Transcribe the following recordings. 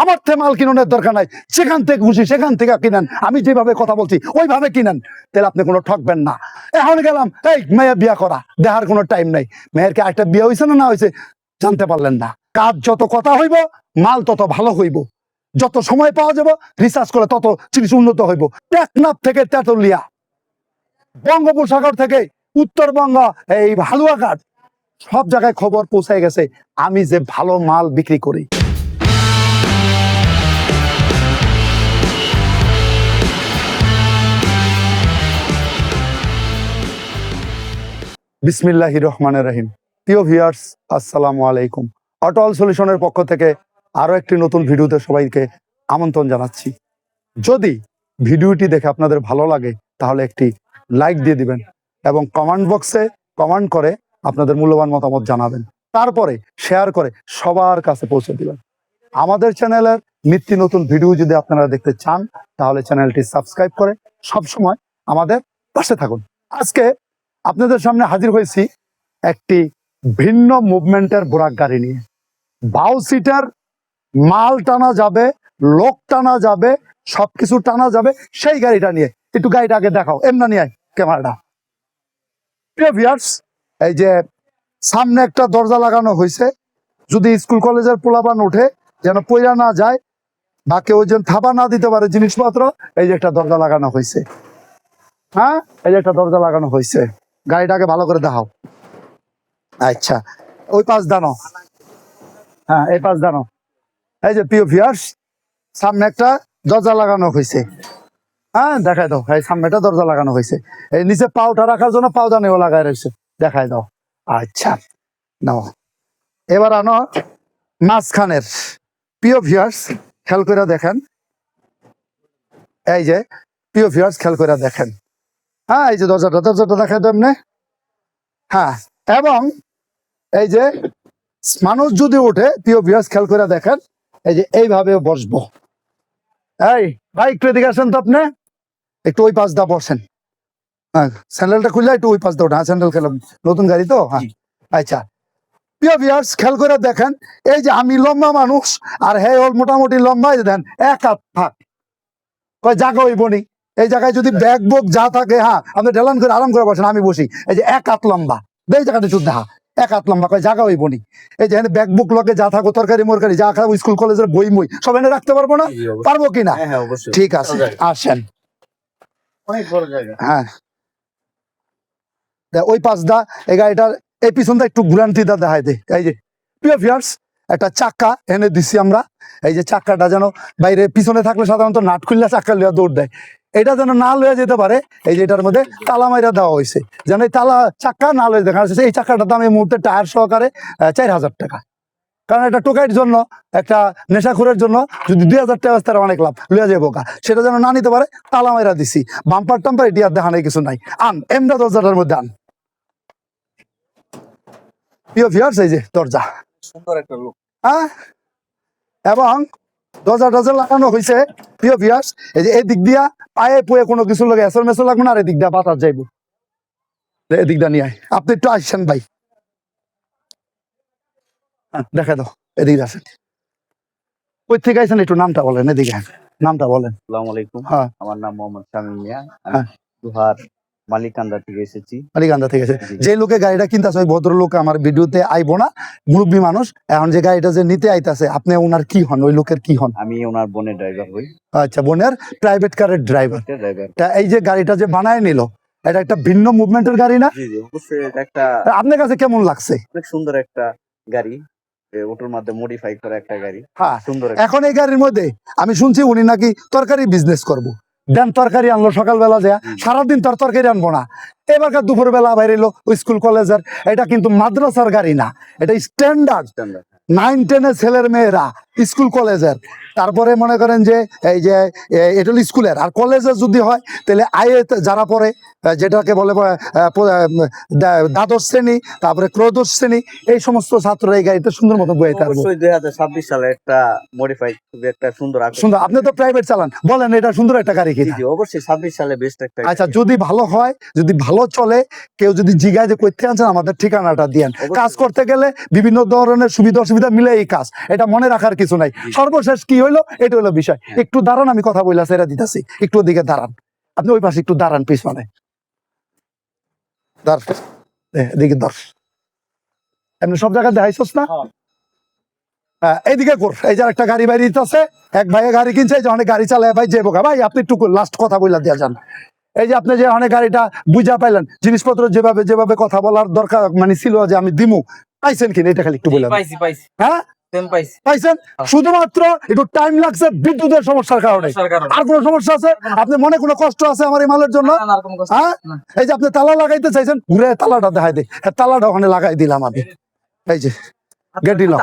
আমার থেকে মাল কিনুনের দরকার নাই, সেখান থেকে খুশি সেখান থেকে কিনেন, আমি যেভাবে কথা বলছি ওইভাবে কিনেন, তাহলে আপনি কোনো ঠকবেন না। এখন গেলাম এই মেয়ে বিয়া করা, দেখার কোনো টাইম নাই, মেয়ের কি একটা বিয়ে হয়েছে না হয়েছে জানতে পারলেন না। কাজ যত কথা হইব মাল তত ভালো হইব, যত সময় পাওয়া যাব রিসার্চ করে তত জিনিস উন্নত হইব। টেকনাফ থেকে তেতুলিয়া, বঙ্গোপসাগর থেকে উত্তরবঙ্গ, এই হালুয়াঘাট, সব জায়গায় খবর পৌঁছায় গেছে আমি যে ভালো মাল বিক্রি করি। বিসমিল্লাহির রহমানির রহিম। প্রিয় ভিউয়ার্স, আসসালামু আলাইকুম। অটল সলিউশনের পক্ষ থেকে আরো একটি নতুন ভিডিওতে সবাইকে আমন্ত্রণ জানাচ্ছি। যদি ভিডিওটি দেখে আপনাদের ভালো লাগে তাহলে একটি লাইক দিয়ে দিবেন এবং কমেন্ট বক্সে কমেন্ট করে আপনাদের মূল্যবান মতামত জানাবেন, তারপরে শেয়ার করে সবার কাছে পৌঁছে দিবেন। আমাদের চ্যানেলের নিত্য নতুন ভিডিও যদি আপনারা দেখতে চান তাহলে চ্যানেলটি সাবস্ক্রাইব করে সবসময় আমাদের পাশে থাকুন। আজকে আপনাদের সামনে হাজির হয়েছি একটি ভিন্ন মুভমেন্টের বোরাক গাড়ি নিয়ে। বাউ সিটার, মাল টানা যাবে, লোক টানা যাবে, সবকিছু টানা যাবে সেই গাড়িটা নিয়ে। একটু গাড়িটা আগে দেখাও, এমনা নিয়ে ক্যামেরাটা। প্রিয় ভিউয়ার্স, এই যে সামনে একটা দরজা লাগানো হয়েছে, যদি স্কুল কলেজের পোলাপান উঠে যেন পয়রা না যায় বা কেউ যেন থাবা না দিতে পারে জিনিসপত্র, এই যে একটা দরজা লাগানো হয়েছে। হ্যাঁ, এই যে একটা দরজা লাগানো হয়েছে। গাড়িটাকে ভালো করে দেখাও। আচ্ছা, ওই পাশ দানো, হ্যাঁ এই পাশ দানো। এই যে প্রিয় ভিউয়ার্স, সামনে একটা দরজা লাগানো হয়েছে। হ্যাঁ দেখাই দাও, এই সামনে একটা দরজা লাগানো হয়েছে। এই নিচে পাউটা রাখার জন্য পাউদানিও লাগাই রয়েছে, দেখাই দাও। আচ্ছা নাও, এবার আনো মাঝখানের। প্রিয় ভিউয়ার্স খেয়াল করে দেখেন, এই যে প্রিয় ভিউয়ার্স খেয়াল করে দেখেন। হ্যাঁ এই যে দরজাটা দেখাই দাও এমনি। হ্যাঁ, এবং এই যে মানুষ যদি ওঠে, প্রিয় ভিউয়ার্স খেয়াল করে দেখেন, এই যে এইভাবে বসবো। এই ভাই একটু এদিকে আসেন তো, আপনি একটু ওই পাশ দা বসেন। হ্যাঁ, স্যান্ডেলটা খুললে একটু ওই পাশ দাও। হ্যাঁ স্যান্ডেল খেলাম, নতুন গাড়ি তো। হ্যাঁ আচ্ছা, প্রিয় ভিউয়ার্স খেয়াল করে দেখেন, এই যে আমি লম্বা মানুষ আর হ্যাঁ ওর মোটামুটি লম্বা, দেন এক হাত থাক কয় জায়গা হইব নি। এই জায়গায় যদি ব্যাগ বুক যা থাকে, হ্যাঁ আপনি ঢেলান করে আরাম করে বসেন, আমি বসি। এই যে এক হাত লম্বা, এই জায়গাটা শুধু দেখা এক হাত লম্বা, কয় জায়গা হইব নি। এই যে ব্যাগ বুক লগে যা থাকো, তরকারি মরকারি যা খাবো, স্কুল কলেজের বই মই সব এনে রাখতে পারবো না? পারবো কিনা? ঠিক আছে, আসেন। হ্যাঁ ওই পাশ দা এই গাড়িটার এই পিছনটা একটু ঘুরান্তি দা দেখাই দে। এই যে প্রিয় ভিউয়ার্স, একটা চাক্কা এনে দিছি আমরা। এই যে চাক্কাটা যেন বাইরে পিছনে থাকলে সাধারণত নাট খুললে চাক্কা লিয়া দৌড় দেয়, এটা যেন না লয়ে যেতে পারে। এই যে এটার মধ্যে তালা মাইরা দেওয়া হয়েছে, যেন এই তালা চাক্কা না লয়ে দেখা যাচ্ছে। এই চাক্কাটার দাম এই মুহূর্তে টায়ার সহকারে 4000 টাকা। কারণ একটা টোকাইয়ের জন্য, একটা নেশাখোরের জন্য যদি 2000 টাকা তারা অনেক লাভ লইয়া যাবো কা, সেটা যেন না নিতে পারে তালা মাইরা দিছি। বাম্পার টাম্পার এটি আর দেখা নাই, কিছু নাই। আন এমরা দরজাটার মধ্যে আন। প্রিয় ভিউয়ার্স এই যে দরজা, সুন্দর একটা লুক। হ্যাঁ, এবং দরজা লাগানো হয়েছে। প্রিয় ভিউয়ার্স এই যে এই দিক দিয়া পায়ে পুয়ে কোনো কিছু লাগে এসর মেসর লাগবে না, আর এদিক দিয়া বাতাস যাইব। এদিক দিয়া নিয়ে আয়, আপনি একটু আসছেন ভাই। দেখা দাও, এদিকে আসেন। কই থেকে আইছেন একটু নামটা বলেন, এদিকে নামটা বলেন। আসসালামু আলাইকুম, হ্যাঁ আমার নাম মোহাম্মদ শামীম মিয়া। আমি হ্যাঁ দুহার মালিকান্দা থেকে এসেছি। আলিকান্দা থেকে আছে। জি। যে লোকে গাড়িটা কিনতেছে ওই ভদ্রলোক আমার ভিডিওতে আইবো না, মুরব্বী মানুষ। এখন যে গাড়িটা যে নিতে আইতাছে, আপনি ওনার কি হন, ওই লোকের কি হন? আমি ওনার বোনের ড্রাইভার হই। আচ্ছা, বোনের প্রাইভেট কারের ড্রাইভার। তা এই যে গাড়িটা যে বানায় নিল, এটা একটা ভিন্ন মুভমেন্টের গাড়ি না? জি জি, অবশ্যই এটা একটা আপনার কাছে কেমন লাগছে? অনেক সুন্দর একটা গাড়ি, ওটার মধ্যে মডিফাই করা একটা গাড়ি। হ্যাঁ, সুন্দর এখন এই গাড়ির মধ্যে আমি শুনছি উনি নাকি তরকারি বিজনেস করবো। দেন তরকারি আনলো সকালবেলা, দেয়া সারাদিন তার তরকারি আনবো না। এবারকার দুপুরবেলা বাইরে এলো স্কুল কলেজের। এটা কিন্তু মাদ্রাসার গাড়ি না, এটা স্ট্যান্ডার্ড 9-10 ছেলের মেয়েরা স্কুল কলেজের। তারপরে মনে করেন যে এই যে এটা হলো স্কুলের, আর কলেজের যদি হয় তাহলে আইএ যারা পড়ে, যেটাকে বলে দ্বাদশ শ্রেণী, তারপরে ত্রয়োদশ শ্রেণী, এই সমস্ত ছাত্ররা এই গাড়িতে সুন্দর মতো বইতে পারবো। অবশ্যই 2026 সালে একটা মডিফাই, খুবই একটা সুন্দর সুন্দর। আপনি তো প্রাইভেট চালান, বলেন এটা সুন্দর একটা গাড়ি জি কিনা? জি, অবশ্যই 26 সালে বেস্ট একটা। আচ্ছা, যদি ভালো হয়, যদি ভালো চলে, কেউ যদি জিজ্ঞাসা যে করতে আনছেন, আমাদের ঠিকানাটা দিয়েন। কাজ করতে গেলে বিভিন্ন ধরনের সুবিধা অসুবিধা মিলে এই কাজ, এটা মনে রাখার কিছু কিছু নাই। সর্বশেষ কি হইলো এটা হলো বিষয়। একটু দাঁড়ান, আমি কথা বইলা সেরা দিতেছি, একটু ওদিকে দাঁড়ান, আপনি ওই পাশে একটু দাঁড়ান, পিছনে এদিকে ধর, এমনি সব জায়গায় দেখাইছস না? এইদিকে কর। এই যে একটা গাড়ি বাইরে দিতেছে, এক ভাইয়ে গাড়ি কিনছে, এই যে অনেক গাড়ি চালায় ভাই, যে বোকা ভাই আপনি একটু লাস্ট কথা বইলা দিয়া যান। এই যে আপনি যে অনেক গাড়িটা বুঝা পাইলেন, জিনিসপত্র যেভাবে যেভাবে কথা বলার দরকার মানে ছিল যে আমি দিমু, পাইছেন কিনা এটা খালি একটু বললাম। হ্যাঁ পাইছেন, শুধুমাত্র একটু টাইম লাগছে বিদ্যুতের সমস্যার কারণে। আর কোনো সমস্যা আছে? আপনি মনে কোনো কষ্ট আছে আমার এই মালের জন্য? হ্যাঁ, এই যে আপনি তালা লাগাইতে চাইছেন, ঘুরে তালাটা দেখাই দিই, তালাটা ওখানে লাগাই দিলাম আমি। এই যে গেটি লক,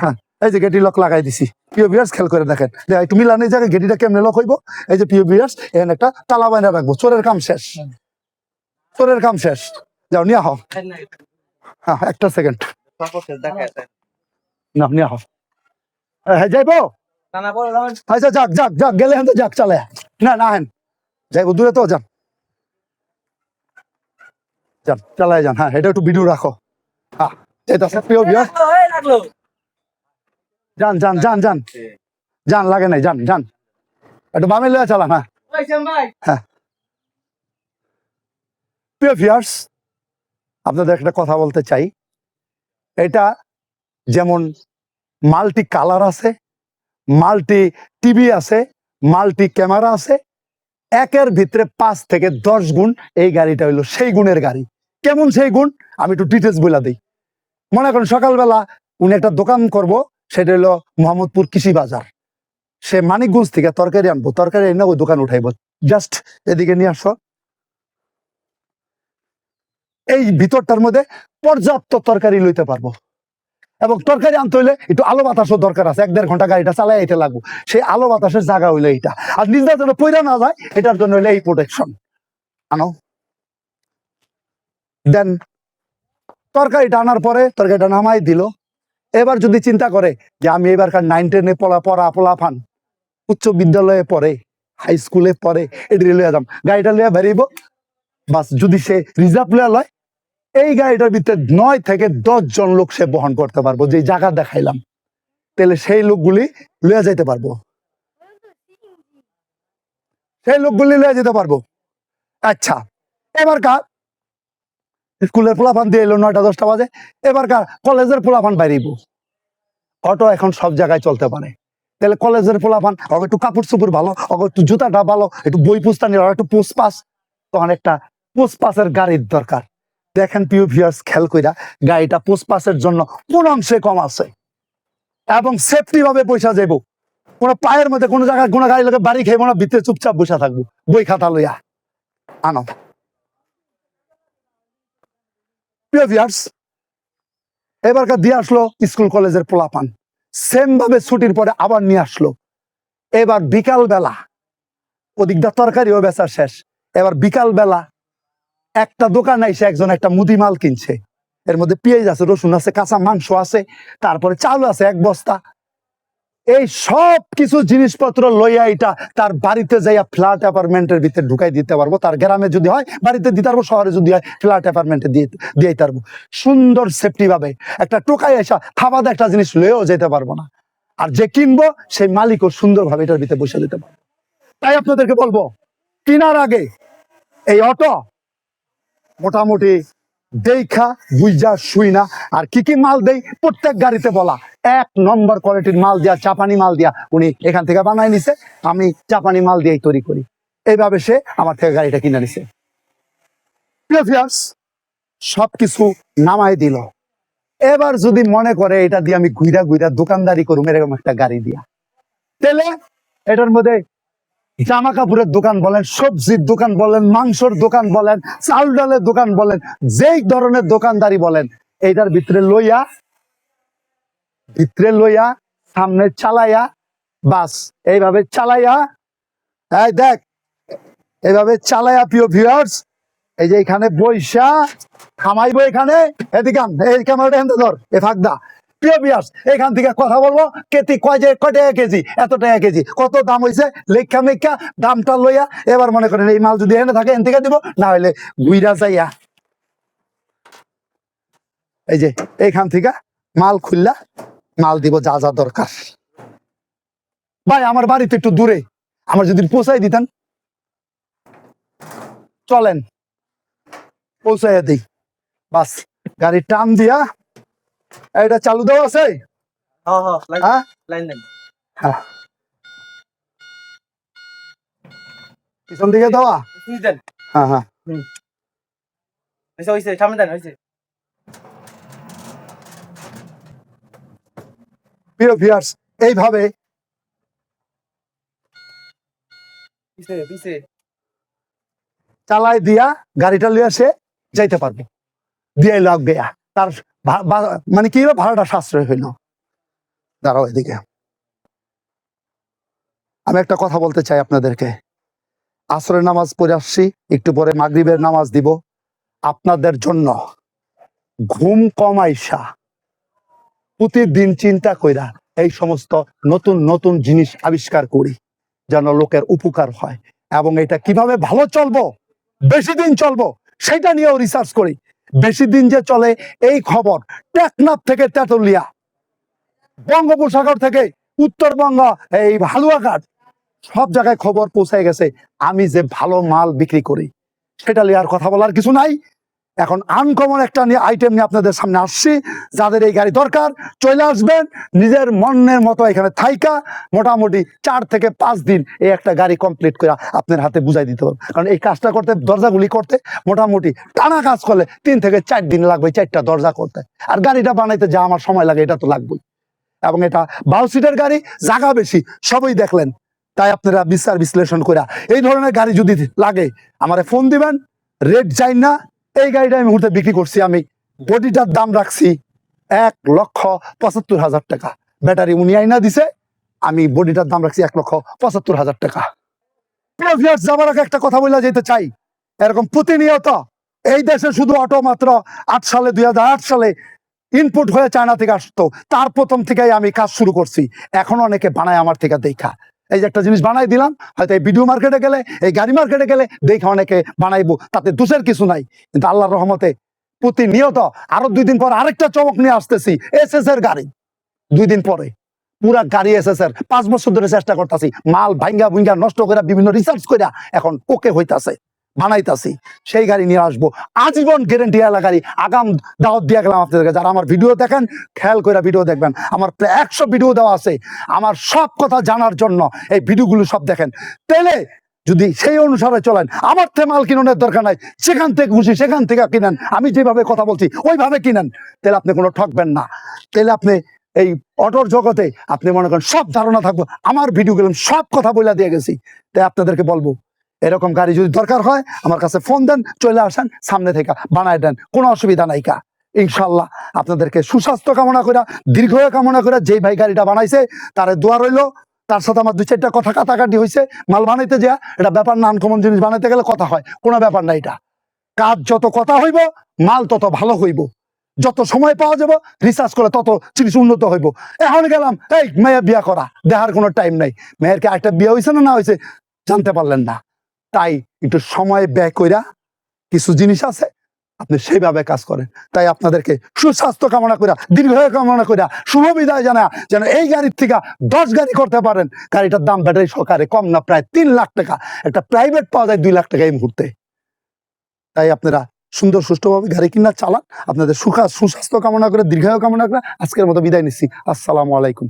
হ্যাঁ এই যে গেটি লক লাগাই দিছি। প্রিয় ভিউয়ার্স খেয়াল করে দেখেন, একটু মিলান এই জায়গায় গেটিটা কেমনে লক হইব। এই যে প্রিয় ভিউয়ার্স এখানে একটা তালা বাইনা রাখবো, চোরের কাম শেষ, চোরের কাম শেষ। যাও নিয়ে আহ, হ্যাঁ একটা সেকেন্ড, না নিয়ে আহ, হ্যাঁ যাইবো, আচ্ছা যাক যাক যাক, গেলে হেন তো যাক, চালে না না হেন যাইবো, দূরে তো যান, যান চালায় যান। হ্যাঁ এটা একটু ভিডিও রাখো। হ্যাঁ এটা প্রিয় ভিউয়ার্স, যান যান যান যান যান, লাগে নাই, যান যান, একটু বামে লয়ে চালান। হ্যাঁ হ্যাঁ প্রিয় ভিউয়ার্স, আপনাদের একটা কথা বলতে চাই, এটা যেমন মাল্টি কালার আছে, মাল্টি টিভি আছে, মাল্টি ক্যামেরা আছে, একের ভিতরে 5 থেকে 10 গুণ এই গাড়িটা হইলো সেই গুণের গাড়ি। কেমন সেই গুণ আমি একটু ডিটেলস বলে দিই। মনে করেন সকালবেলা উনি একটা দোকান করব, সেটা হলো মোহাম্মদপুর কৃষি বাজার, সে মানিকগঞ্জ থেকে তরকারি আনবো, তরকারি এনে ওই দোকান উঠাইবো। জাস্ট এদিকে নিয়ে আসো, এই ভিতরটার মধ্যে পর্যাপ্ত তরকারি লইতে পারবো। এবং তরকারি আনতে হইলে একটু আলো বাতাসও দরকার আছে, 1-1.5 ঘন্টা গাড়িটা চালাই এটা লাগবো, সেই আলো বাতাসের জায়গা হইলে এইটা। আর নিজের জন্য পয়রা না যায় এটার জন্য হইলে এই প্রোটেকশন আনো। দেন তরকারিটা আনার পরে তরকারিটা নামাই দিল। এবার যদি চিন্তা করে যে আমি এবারকার 9-10-এ পোলাপান উচ্চ বিদ্যালয়ে পড়ে, হাই স্কুলে পড়ে, এটা লইয়া যাম, গাড়িটা লইয়া বেরিয়েব বাস। যদি সে রিজার্ভ লইয়া লয়, এই গাড়িটার ভিতরে 9 থেকে 10 জন লোক সে বহন করতে পারবো, যে জায়গা দেখাইলাম, তাহলে সেই লোকগুলি লইয়া যাইতে পারবো, সেই লোকগুলি লইয়া যেতে পারবো। আচ্ছা এবারকার স্কুলের পোলাপান দিয়ে এলো 9টা-10টা বাজে, এবারকার কলেজের পোলাপান বাইরেইব, অটো এখন সব জায়গায় চলতে পারে, তাহলে কলেজের পোলাপান একটু কাপড় চোপড় ভালো, একটু জুতাটা ভালো, একটু বই পুস্তানি, একটু পোস্টপাস, তখন একটা পোস্টপাসের গাড়ির দরকার। দেখেন প্রিয় ভিউয়ার্স খেয়াল কইরা, গাড়িটা পোস্টপাসের জন্য কোন অংশে কম আছে এবং সেফটি ভাবে পয়সা যাবো, কোনো পায়ের মধ্যে কোনো জায়গায় কোনো গাড়ি লোকে বাড়ি খেয়ে মনে ভিতরে চুপচাপ বসে থাকবো, বই খাতা লইয়া আনো। প্রিয় ভিউয়ার্স এবারকার দিয়ে আসলো স্কুল কলেজের পোলাপান, সেম ভাবে ছুটির পরে আবার নিয়ে আসলো। এবার বিকাল বেলা ওদিকটা তরকারিও বেচা শেষ, এবার বিকাল বেলা একটা দোকান আইসে একজন একটা মুদি মাল কিনছে, এর মধ্যে পেঁয়াজ আছে, রসুন আছে, কাঁচা মাংস আছে, তারপরে চাল আছে 1 বস্তা। এই সব কিছু জিনিসপত্র লইয়া এটা তার বাড়িতে যাইয়া ফ্ল্যাট অ্যাপার্টমেন্টের ভিতরে ঢুকাই দিতে পারবো। তার গ্রামে যদি হয় বাড়িতে দিতে পারবো, শহরে যদি হয় ফ্ল্যাট অ্যাপার্টমেন্টে দিয়ে পারবো, সুন্দর সেফটি ভাবে। একটা টোকাই আসা থাবাদ একটা জিনিস লয়েও যেতে পারবো না, আর যে কিনবো সেই মালিকও সুন্দর ভাবে এটার ভিতরে বসে দিতে পারবো। তাই আপনাদেরকে বলবো, কেনার আগে এই অটো মোটামুটি দেখা বুঝা শুই না, আর কি কি মাল দেই প্রত্যেক গাড়িতে বলা 1 নম্বর কোয়ালিটির মাল দিয়া, চাপানি মাল দিয়া উনি এখান থেকে বানাই নিছে, আমি চাপানি মাল দিয়েই তৈরি করি, এইভাবে সে আমার থেকে গাড়িটা কিনে নিছে। সবকিছু নামাই দিল, এবার যদি মনে করে এটা দিয়ে আমি ঘুরা ঘুরা দোকানদারি করুম এরকম একটা গাড়ি দিয়া, তাহলে এটার মধ্যে জামা কাপড়ের দোকান বলেন, সবজির দোকান বলেন, মাংসর দোকান বলেন, চাল ডালের দোকান বলেন, যেই ধরনের দোকানদারি বলেন, এইটার ভিতরে লইয়া সামনে চালাইয়া বাস এইভাবে চালাইয়া, এই দেখ এইভাবে চালাইয়া প্রিয় ভিউয়ার্স, এই যে এখানে বৈশা থামাইবো, এখানে এদিকে এই ক্যামেরাটা এখান ধর, এ ফাঁকদা। প্রিয় ভিউয়ার্স এখান থেকে কথা বলবো, কেতি কয় টাকা কেজি, এত টাকা কেজি, কত দাম হয়েছে লেখা মেখা দামটা লইয়া, এবার মনে করেন এই মাল যদি এনে থাকে এন থেকে দিব, না হলে গুইরা যাইয়া এই যে এইখান থেকে মাল খুললা মাল দিব যা যা দরকার। ভাই আমার বাড়িতে একটু দূরে, আমার যদি পৌঁছাই দিতেন। চলেন পৌঁছাইয়া দিই, বাস গাড়ির টান দিয়া। এটা চালু দেওয়া আছে? হ্যাঁ হ্যাঁ, পিছন দিকে দেওয়া। হ্যাঁ হ্যাঁ, প্রিয় ভিউয়ার্স, এইভাবে চালাই দিয়া গাড়িটা লিয়ে সে যাইতে পারবো, দিয়ে লাগ গেয়া তার মানে কি হলো, ভাড়াটা সাশ্রয় হইল। দাঁড়াও এদিকে, আমি একটা কথা বলতে চাই আপনাদেরকে। আসরের নামাজ পড়ে আসছি, একটু পরে মাগরিবের নামাজ দিব। আপনাদের জন্য ঘুম কমাইসা প্রতিদিন চিন্তা কইরা এই সমস্ত নতুন নতুন জিনিস আবিষ্কার করি, যেন লোকের উপকার হয়, এবং এটা কিভাবে ভালো চলবো, বেশি দিন চলবো, সেটা নিয়েও রিসার্চ করি। বেশি দিন যে চলে এই খবর টেকনাফ থেকে তেতুলিয়া, বঙ্গোপসাগর থেকে উত্তরবঙ্গ, এই হালুয়াঘাট, সব জায়গায় খবর পৌঁছে গেছে। আমি যে ভালো মাল বিক্রি করি, সেটা নিয়ে আর কথা বলার কিছু নাই। এখন আনকমন একটা আইটেম নিয়ে আপনাদের সামনে আসছি। যাদের এই গাড়ি দরকার চলে আসবেন, নিজের মনের মতো এখানে থাইকা মোটামুটি 4 থেকে 5 দিন এই একটা গাড়ি কমপ্লিট করে আপনার হাতে বুঝাই দিতে পারবো। কারণ এই কাজটা করতে, দরজাগুলি করতে মোটামুটি টানা কাজ করলে 3 থেকে 4 দিন লাগবে 4টা দরজা করতে। আর গাড়িটা বানাইতে যা আমার সময় লাগে এটা তো লাগবেই। এবং এটা 12 সিটের গাড়ি, জায়গা বেশি, সবই দেখলেন। তাই আপনারা বিচার বিশ্লেষণ করে এই ধরনের গাড়ি যদি লাগে আমারে ফোন দিবেন। রেট চাই না। এই গাড়িটা আমি মুহূর্তে বিক্রি করছি, আমি বডিটার দাম রাখছি 1,75,000 টাকা। ব্যাটারি উনি আইনা দিছে, আমি বডিটার দাম রাখছি 1,75,000 টাকা। যাবার আগে একটা কথা বলে যেতে চাই, এরকম প্রতিনিয়ত এই দেশে শুধু অটো মাত্র 2008 সালে ইনপুট হয়ে চায়না থেকে আসতো। তার প্রথম থেকেই আমি কাজ শুরু করছি। এখন অনেকে বানায় আমার থেকে দেখা। এই যে একটা জিনিস বানাই দিলাম, হয়তো এই ভিডিও মার্কেটে গেলে, এই গাড়ি মার্কেটে গেলে দেখা অনেকে বানাইবো, তাতে দোষের কিছু নাই। কিন্তু আল্লাহর রহমতে প্রতিনিয়ত আরো 2 দিন পর আরেকটা চমক নিয়ে আসতেছি। এসএস এর গাড়ি 2 দিন পরে পুরা গাড়ি এসএস এর। 5 বছর ধরে চেষ্টা করতেছি, মাল ভাঙ্গা ভুঙ্গা নষ্ট করে বিভিন্ন রিসার্চ করে এখন ওকে হইতাছে, বানাইতাছি। সেই গাড়ি নিয়ে আসবো, আজীবন গ্যারেন্টি আলা গাড়ি। আগাম দাওয়াত দিয়ে গেলাম আপনাদেরকে। যারা আমার ভিডিও দেখেন, খেয়াল করে ভিডিও দেখবেন। আমার প্রায় 100 ভিডিও দেওয়া আছে। আমার সব কথা জানার জন্য এই ভিডিওগুলো সব দেখেন। তেলে যদি সেই অনুসারে চলেন, আমার থেকে মাল কিনানোর দরকার নাই। সেখান থেকে খুশি সেখান থেকে কিনেন, আমি যেভাবে কথা বলছি ওইভাবে কিনেন। তাহলে আপনি কোনো ঠকবেন না। তাহলে আপনি এই অটোর জগতে আপনি মনে করেন সব ধারণা থাকবো। আমার ভিডিও গেলাম সব কথা বলে দিয়ে গেছি। তাই আপনাদেরকে বলবো, এরকম গাড়ি যদি দরকার হয় আমার কাছে ফোন দেন, চলে আসেন, সামনে থেকে বানায় দেন, কোনো অসুবিধা নাই। কা ইনশাল্লাহ আপনাদেরকে সুস্বাস্থ্য কামনা করে, দীর্ঘ কামনা করে, যেই ভাই গাড়িটা বানাইছে তারে দোয়া রইলো। তার সাথে আমার 2-4টা কথা কাটাকাটি হয়েছে মাল বানাইতে যা। এটা ব্যাপার না, আনকমন জিনিস বানাইতে গেলে কথা হয়, কোনো ব্যাপার না। এটা কাজ যত কথা হইব, মাল তত ভালো হইব। যত সময় পাওয়া যাব রিসার্চ করে তত জিনিস উন্নত হইব। এখন গেলাম এই মেয়ের বিয়া করা, দেখার কোনো টাইম নাই। মেয়ের কি একটা বিয়ে হয়েছে না হয়েছে জানতে পারলেন না। তাই একটু সময় ব্যয় কইরা কিছু জিনিস আছে, আপনি সেইভাবে কাজ করেন। তাই আপনাদেরকে সুস্বাস্থ্য কামনা করা, দীর্ঘ কামনা করা, শুভ বিদায় জানা, যেন এই গাড়ির থেকে 10 গাড়ি করতে পারেন। গাড়িটার দাম ব্যাটারি সহকারে কম না, প্রায় 3 লাখ টাকা। একটা প্রাইভেট পাওয়া যায় 2 লাখ টাকা এই মুহূর্তে। তাই আপনারা সুন্দর সুষ্ঠুভাবে গাড়ি কিনা চালান। আপনাদের সুস্বাস্থ্য কামনা করে, দীর্ঘায়ু কামনা করে আজকের মতো বিদায় নিচ্ছি। আসসালামু আলাইকুম।